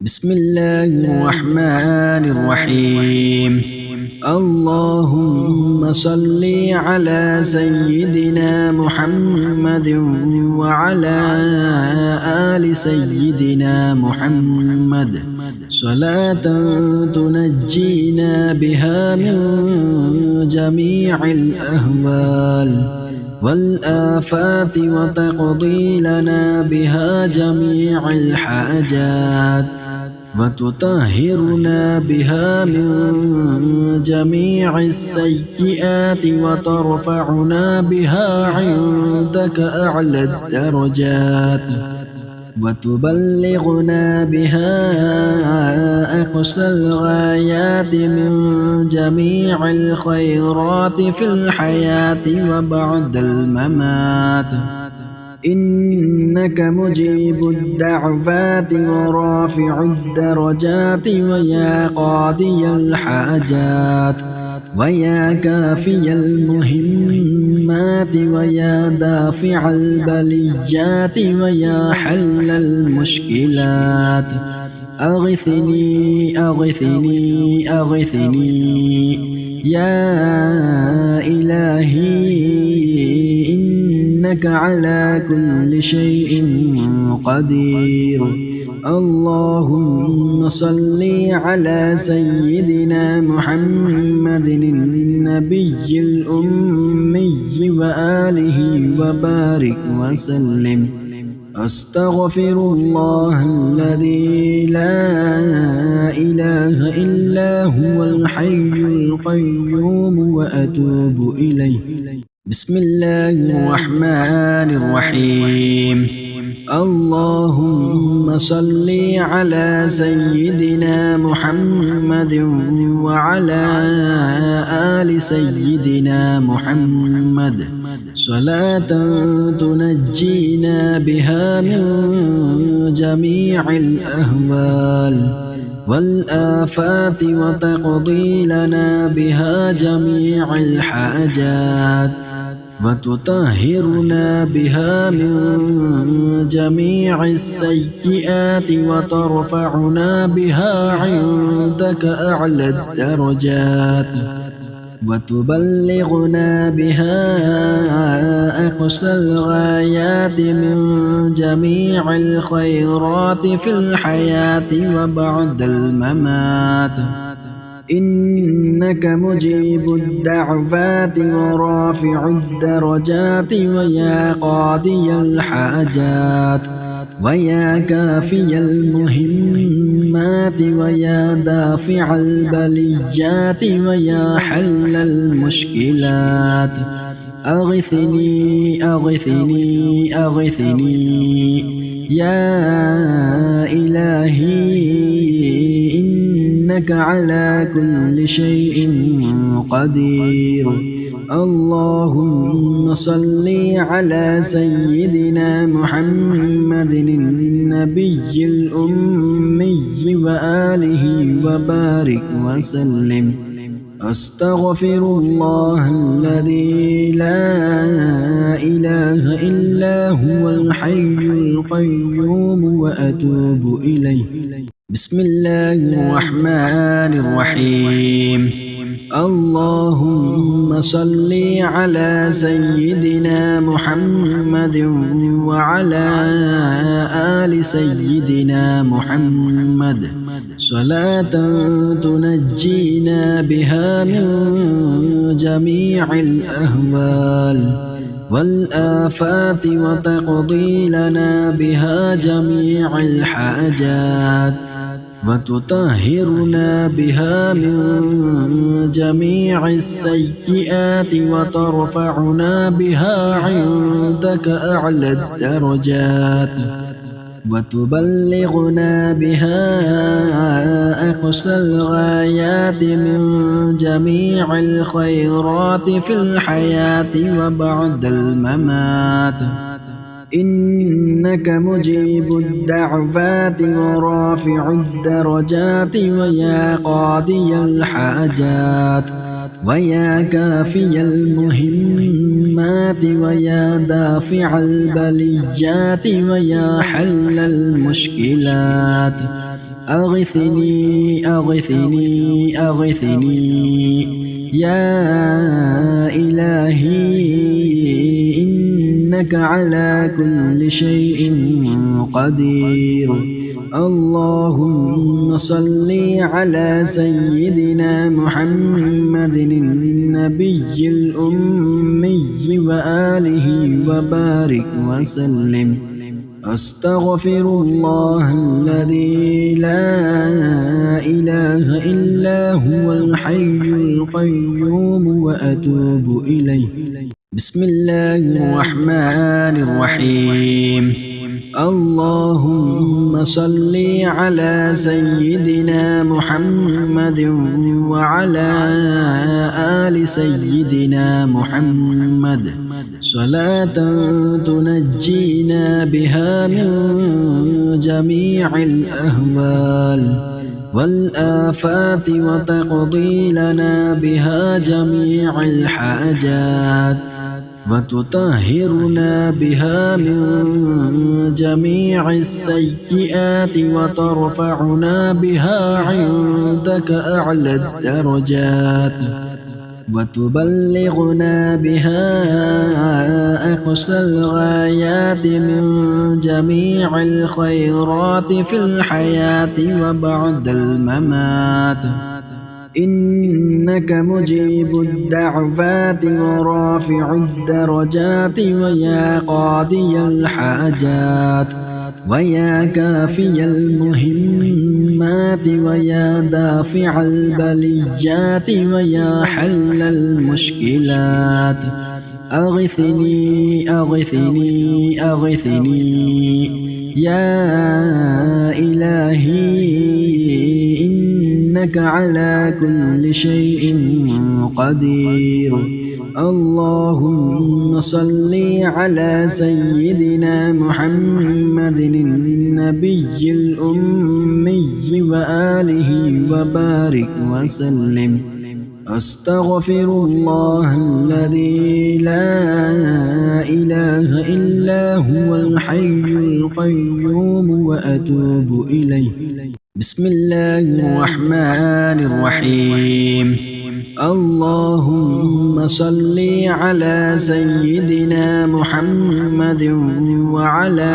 بسم الله الرحمن الرحيم. اللهم صل على سيدنا محمد وعلى آل سيدنا محمد صلاة تنجينا بها من جميع الأهوال والآفات وتقضي لنا بها جميع الحاجات وتطهرنا بها من جميع السيئات وترفعنا بها عندك أعلى الدرجات وتبلغنا بها أقصى الغايات من جميع الخيرات في الحياة وبعد الممات. إنك مجيب الدعوات ورافع الدرجات ويا قاضي الحاجات ويا كافي المهمات ويا دافع البليات ويا حل المشكلات. أغثني أغثني أغثني يا إلهي إنك على كل شيء قدير. اللهم صل على سيدنا محمد النبي الأمي وآله وبارك وسلم. أستغفر الله الذي لا إله إلا هو الحي القيوم وأتوب إليه. بسم الله الرحمن الرحيم. اللهم صل على سيدنا محمد وعلى آل سيدنا محمد صلاة تنجينا بها من جميع الأهوال والآفات وتقضي لنا بها جميع الحاجات وتطهرنا بها من جميع السيئات وترفعنا بها عندك أعلى الدرجات وتبلغنا بها أقصى الغايات من جميع الخيرات في الحياة وبعد الممات. إنك مجيب الدعوات ورافع الدرجات ويا قاضي الحاجات ويا كافي المهمات ويا دافع البليات ويا حل المشكلات. أغثني أغثني أغثني يا إلهي إنك على كل شيء قدير. اللهم صل على سيدنا محمد النبي الأمي وآله وبارك وسلم. أستغفر الله الذي لا إله إلا هو الحي القيوم وأتوب إليه. بسم الله الرحمن الرحيم. اللهم صل على سيدنا محمد وعلى آل سيدنا محمد صلاة تنجينا بها من جميع الأهوال والآفات وتقضي لنا بها جميع الحاجات وتطهرنا بها من جميع السيئات وترفعنا بها عندك أعلى الدرجات وتبلغنا بها أقصى الغايات من جميع الخيرات في الحياة وبعد الممات. إنك مجيب الدعوات ورافع الدرجات ويا قاضي الحاجات ويا كافي المهمات ويا دافع البليات ويا حل المشكلات. أغثني أغثني أغثني يا إلهي إنك على كل شيء قدير. اللهم صل على سيدنا محمد النبي الأمي وآله وبارك وسلم. أستغفر الله الذي لا إله إلا هو الحي القيوم وأتوب إليه. بسم الله الرحمن الرحيم. اللهم صل على سيدنا محمد وعلى آل سيدنا محمد صلاة تنجينا بها من جميع الأهوال والآفات وتقضي لنا بها جميع الحاجات وتطهرنا بها من جميع السيئات وترفعنا بها عندك أعلى الدرجات وتبلغنا بها أقصى الغايات من جميع الخيرات في الحياة وبعد الممات. إنك مجيب الدعوات ورافع الدرجات ويا قاضي الحاجات ويا كافي المهمات ويا دافع البليات ويا حل المشكلات. أغثني أغثني أغثني يا إلهي إنك على كل شيء قدير. اللهم صل على سيدنا محمد النبي الأمي وآله وبارك وسلم. أستغفر الله الذي لا إله إلا هو الحي القيوم وأتوب إليه. بسم الله الرحمن الرحيم. اللهم صل على سيدنا محمد وعلى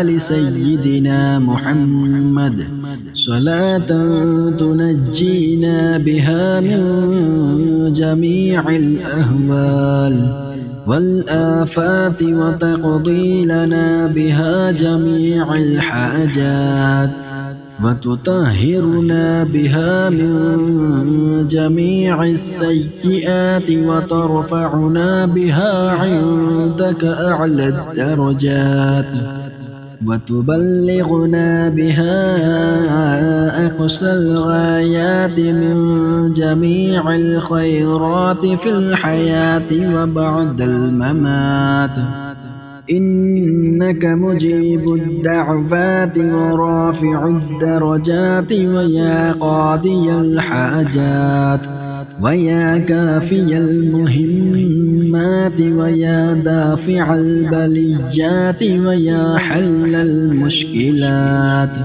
آل سيدنا محمد صلاة تنجينا بها من جميع الأهوال والآفات وتقضي لنا بها جميع الحاجات وتطهرنا بها من جميع السيئات وترفعنا بها عندك أعلى الدرجات وتبلغنا بها أقصى الغايات من جميع الخيرات في الحياة وبعد الممات. إنك مجيب الدعوات ورافع الدرجات ويا قاضي الحاجات ويا كافي المهمات ويا دافع البليات ويا حل المشكلات.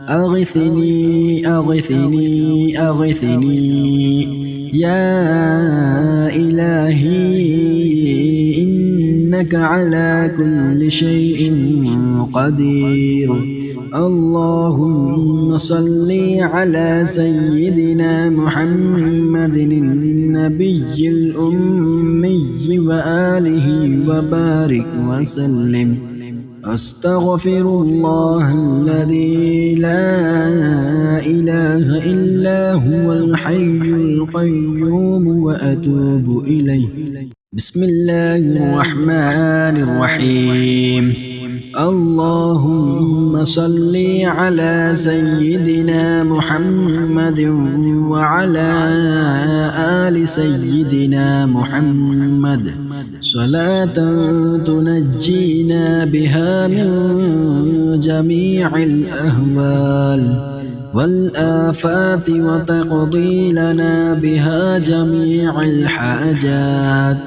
أغثني أغثني أغثني يا إلهي إنك على كل شيء قدير. اللهم صل على سيدنا محمد النبي الأمي وآله وبارك وسلم. أستغفر الله الذي لا إله إلا هو الحي القيوم وأتوب إليه. بسم الله الرحمن الرحيم. اللهم صل على سيدنا محمد وعلى آل سيدنا محمد صلاة تنجينا بها من جميع الأهوال والآفات وتقضي لنا بها جميع الحاجات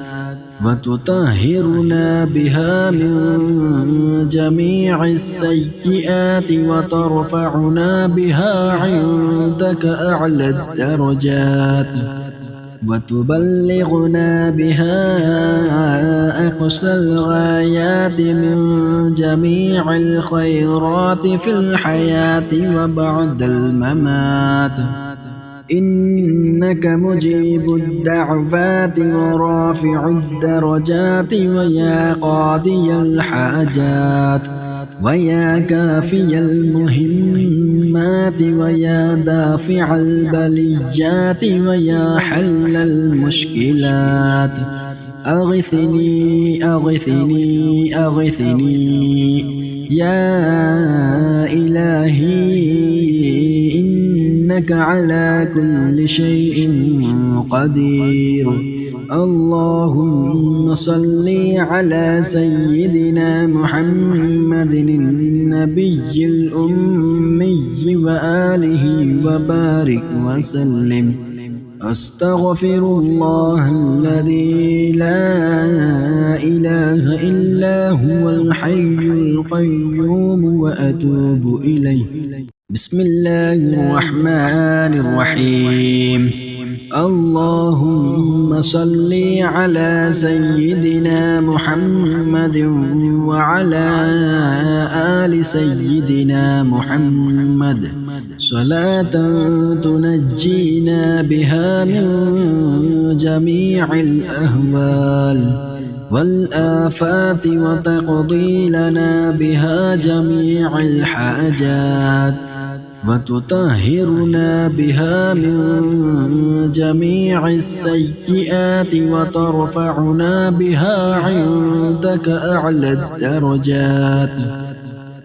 وتطهرنا بها من جميع السيئات وترفعنا بها عندك أعلى الدرجات وتبلغنا بها أقصى الغايات من جميع الخيرات في الحياة وبعد الممات إنك مجيب الدعوات ورافع الدرجات ويا قاضي الحاجات ويا كافي المهمات ويا دافع البليات ويا حل المشكلات أغثني أغثني أغثني يا إلهي إنك على كل شيء قدير اللهم صل على سيدنا محمد النبي الأمي وآله وبارك وسلم أستغفر الله الذي لا إله إلا هو الحي القيوم وأتوب إليه بسم الله الرحمن الرحيم اللهم صل على سيدنا محمد وعلى آل سيدنا محمد صلاة تنجينا بها من جميع الأهوال والآفات وتقضي لنا بها جميع الحاجات وتطهرنا بها من جميع السيئات وترفعنا بها عندك أعلى الدرجات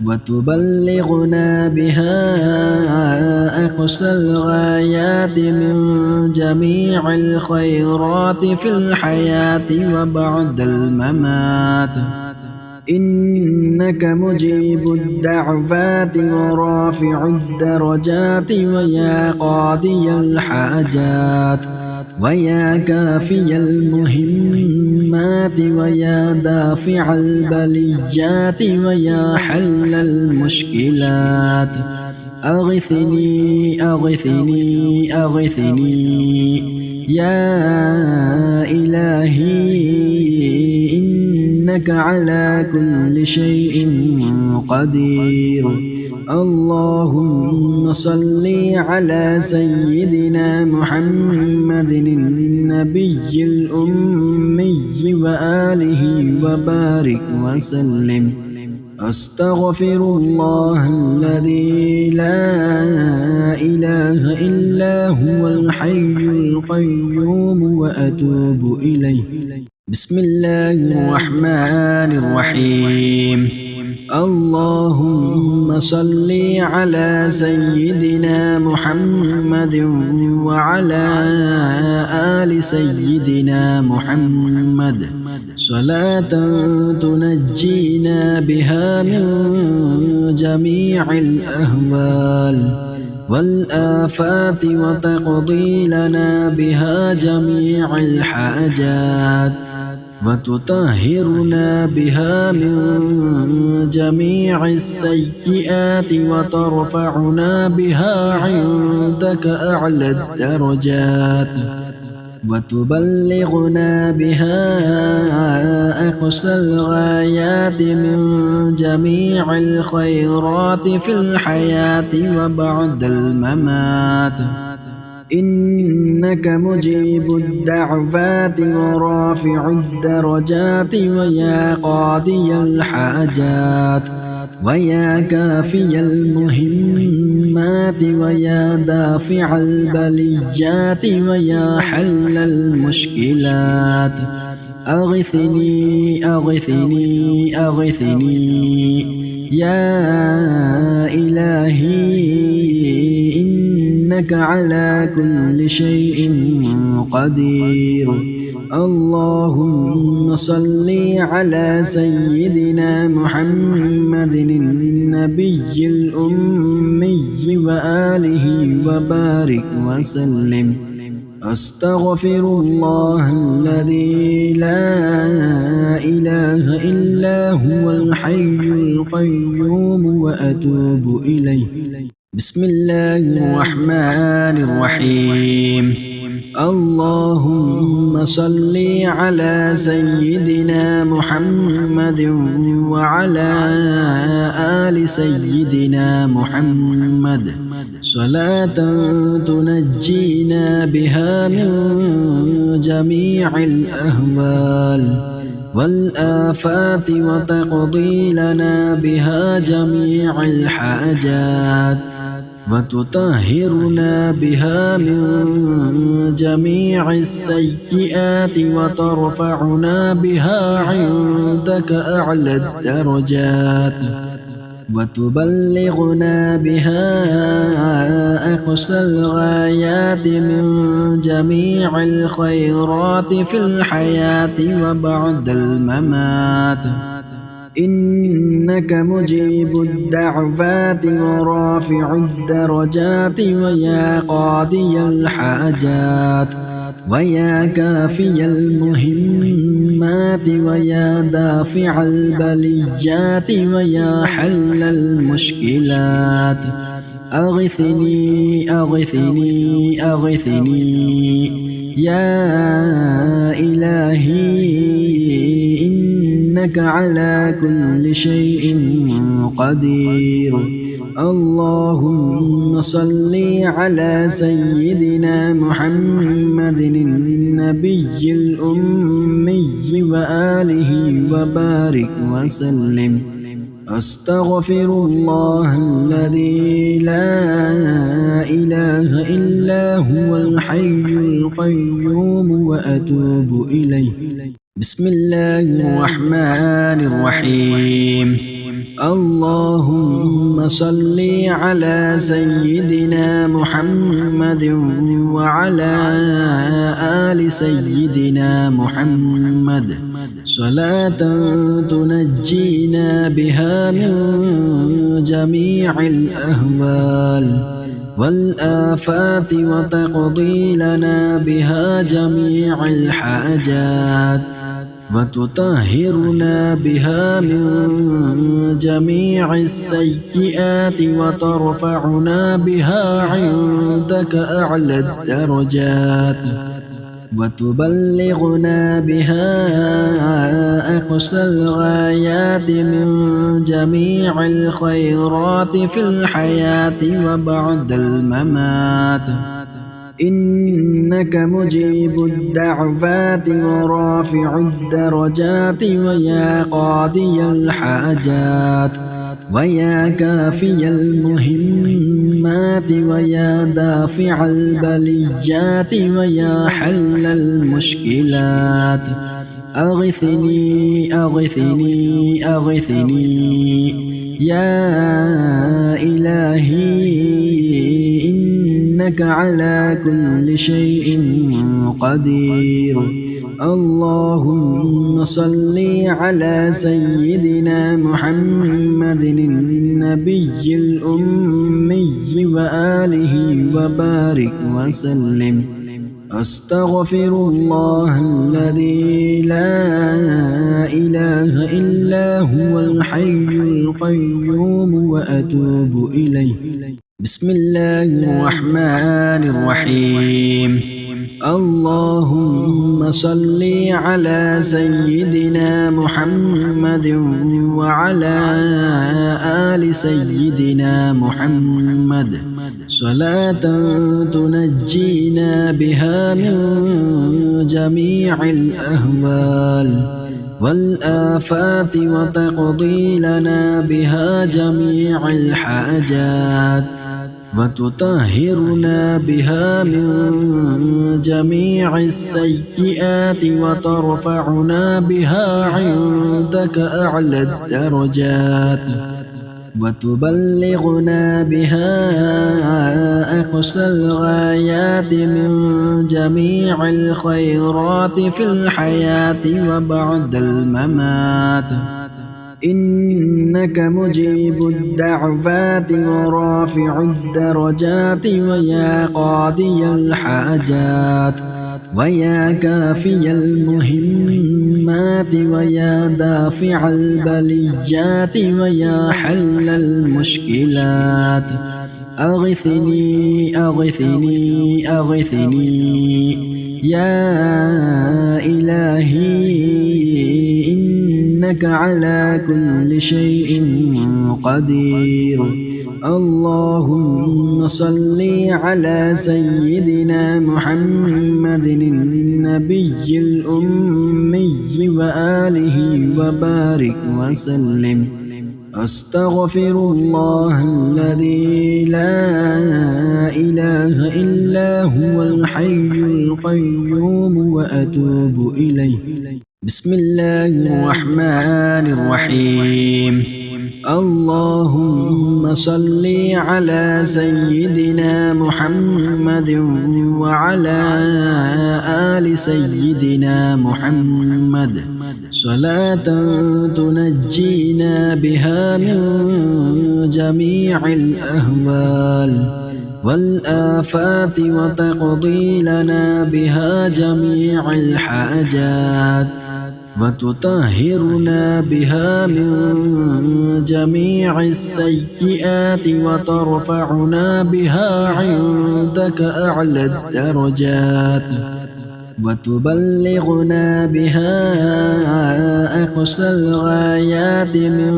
وتبلغنا بها أقصى الغايات من جميع الخيرات في الحياة وبعد الممات إنك مجيب الدعوات ورافع الدرجات ويا قاضي الحاجات ويا كافي المهمات ويا دافع البليات ويا حل المشكلات أغثني أغثني أغثني يا إلهي إنك على كل شيء قدير اللهم صل على سيدنا محمد النبي الأمي وآله وبارك وسلم أستغفر الله الذي لا إله إلا هو الحي القيوم وأتوب إليه بسم الله الرحمن الرحيم اللهم صل على سيدنا محمد وعلى آل سيدنا محمد صلاة تنجينا بها من جميع الأهوال والآفات وتقضي لنا بها جميع الحاجات وتطهرنا بها من جميع السيئات وترفعنا بها عندك أعلى الدرجات وتبلغنا بها أقصى الغايات من جميع الخيرات في الحياة وبعد الممات إنك مجيب الدعوات ورافع الدرجات ويا قاضي الحاجات ويا كافي المهمات ويا دافع البليات ويا حل المشكلات أغثني أغثني أغثني يا إلهي إنك على كل شيء قدير اللهم صل على سيدنا محمد النبي الأمي وآله وبارك وسلم أستغفر الله الذي لا إله إلا هو الحي القيوم وأتوب إليه. بسم الله الرحمن الرحيم. اللهم صل على سيدنا محمد وعلى آل سيدنا محمد صلاة تنجينا بها من جميع الأهوال والآفات وتقضي لنا بها جميع الحاجات وتطهرنا بها من جميع السيئات وترفعنا بها عندك أعلى الدرجات وتبلغنا بها أقصى الغايات من جميع الخيرات في الحياة وبعد الممات. إنك مجيب الدعوات ورافع الدرجات ويا قاضي الحاجات ويا كافي المهمات ويا دافع البليات ويا حل المشكلات. أغثني أغثني أغثني يا إلهي إنك على كل شيء قدير. اللهم صل على سيدنا محمد النبي الأمي وآله وبارك وسلم. أستغفر الله الذي لا إله إلا هو الحي القيوم وأتوب إليه. بسم الله الرحمن الرحيم. اللهم صل على سيدنا محمد وعلى آل سيدنا محمد صلاة تنجينا بها من جميع الأهوال والآفات وتقضي لنا بها جميع الحاجات وتطهرنا بها من جميع السيئات وترفعنا بها عندك أعلى الدرجات وتبلغنا بها أقصى الغايات من جميع الخيرات في الحياة وبعد الممات. إنك مجيب الدعوات ورافع الدرجات ويا قاضي الحاجات ويا كافي المهمات ويا دافع البليات ويا حل المشكلات. أغثني أغثني أغثني يا إلهي إنك على كل شيء قدير. اللهم صل على سيدنا محمد النبي الأمي وآله وبارك وسلم. أستغفر الله الذي لا إله إلا هو الحي القيوم وأتوب إليه. بسم الله الرحمن الرحيم. اللهم صل على سيدنا محمد وعلى آل سيدنا محمد صلاة تنجينا بها من جميع الأهوال والآفات وتقضي لنا بها جميع الحاجات وتطهرنا بها من جميع السيئات وترفعنا بها عندك أعلى الدرجات وتبلغنا بها أقصى الغايات من جميع الخيرات في الحياة وبعد الممات. إنك مجيب الدعوات ورافع الدرجات ويا قاضي الحاجات ويا كافي المهمات ويا دافع البليات ويا حل المشكلات أغثني أغثني أغثني يا إلهي إنك على كل شيء قدير. اللهم صل على سيدنا محمد النبي الأمي وآله وبارك وسلم. أستغفر الله الذي لا إله إلا هو الحي القيوم وأتوب إليه. بسم الله الرحمن الرحيم. اللهم صل على سيدنا محمد وعلى آل سيدنا محمد صلاة تنجينا بها من جميع الأهوال والآفات وتقضي لنا بها جميع الحاجات وتطهرنا بها من جميع السيئات وترفعنا بها عندك أعلى الدرجات وتبلغنا بها أقصى الغايات من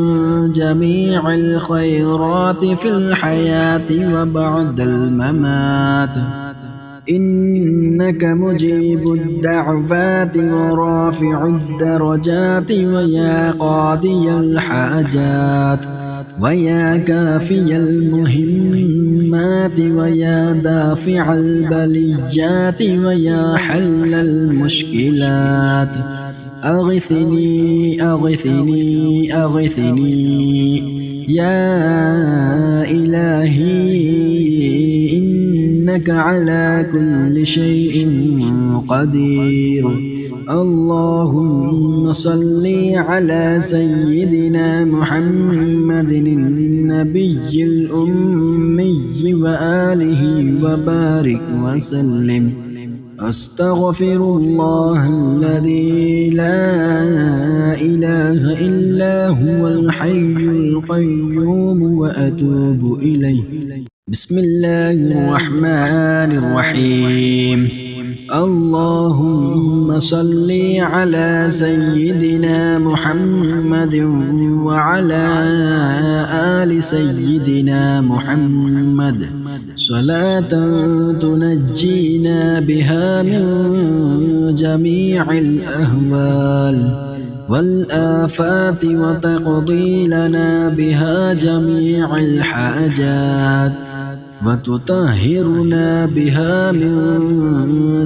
جميع الخيرات في الحياة وبعد الممات. إنك مجيب الدعوات ورافع الدرجات ويا قاضي الحاجات ويا كافي المهمات ويا دافع البليات ويا حل المشكلات أغثني أغثني أغثني يا إلهي إنك على كل شيء قدير. اللهم صل على سيدنا محمد النبي الأمي وآله وبارك وسلم. أستغفر الله الذي لا إله إلا هو الحي القيوم وأتوب إليه. بسم الله الرحمن الرحيم. اللهم صل على سيدنا محمد وعلى آل سيدنا محمد صلاة تنجينا بها من جميع الأهوال والآفات وتقضي لنا بها جميع الحاجات وتطهرنا بها من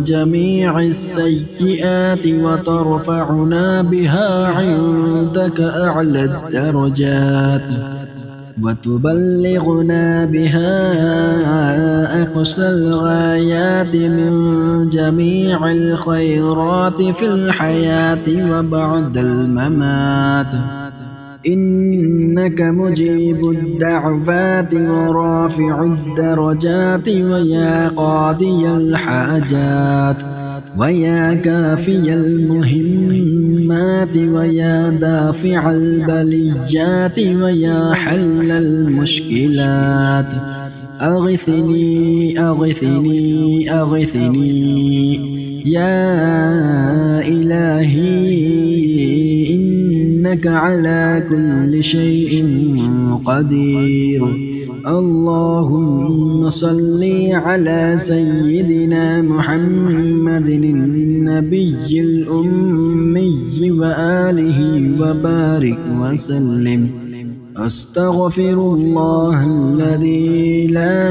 جميع السيئات وترفعنا بها عندك أعلى الدرجات وتبلغنا بها أقصى الغايات من جميع الخيرات في الحياة وبعد الممات. إنك مجيب الدعوات ورافع الدرجات ويا قاضي الحاجات ويا كافي المهمات ويا دافع البليات ويا حل المشكلات أغثني أغثني أغثني يا إلهي إنك على كل شيء قدير. اللهم صل على سيدنا محمد النبي الأمي وآله وبارك وسلم. أستغفر الله الذي لا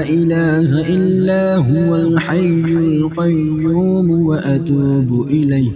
إله إلا هو الحي القيوم وأتوب إليه.